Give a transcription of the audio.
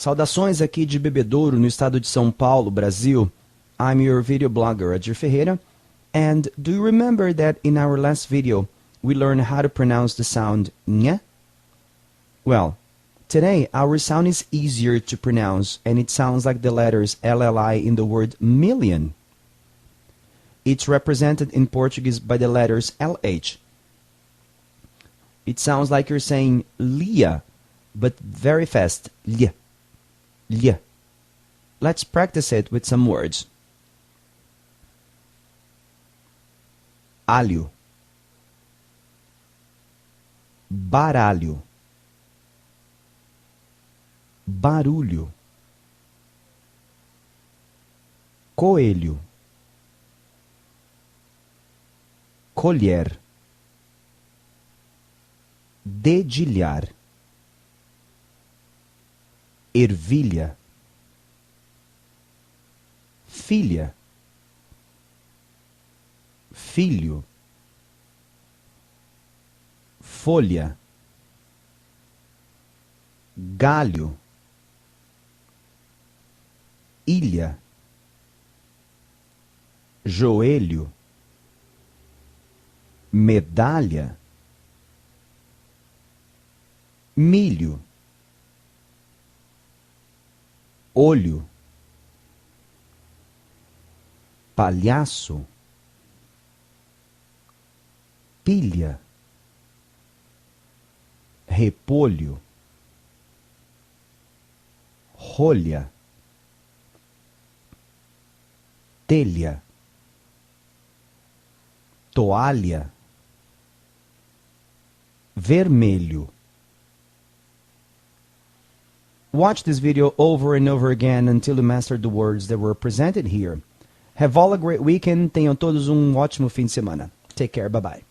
Saudações aqui de Bebedouro, no estado de São Paulo, Brasil. I'm your video blogger, Adir Ferreira. And do you remember that in our last video, we learned how to pronounce the sound nha? Well, today our sound is easier to pronounce and it sounds like the letters LLI in the word million. It's represented in Portuguese by the letters LH. It sounds like you're saying lia, but very fast, lia, lia. Let's practice it with some words. Alho, baralho, barulho, coelho, colher, dedilhar, ervilha, filha, filho, folha, galho, ilha, joelho, medalha, milho, olho, palhaço, pilha, repolho, rolha, telha, toalha, vermelho. Watch this video over and over again until you master the words that were presented here. Have all a great weekend. Tenham todos ótimo fim de semana. Take care. Bye-bye.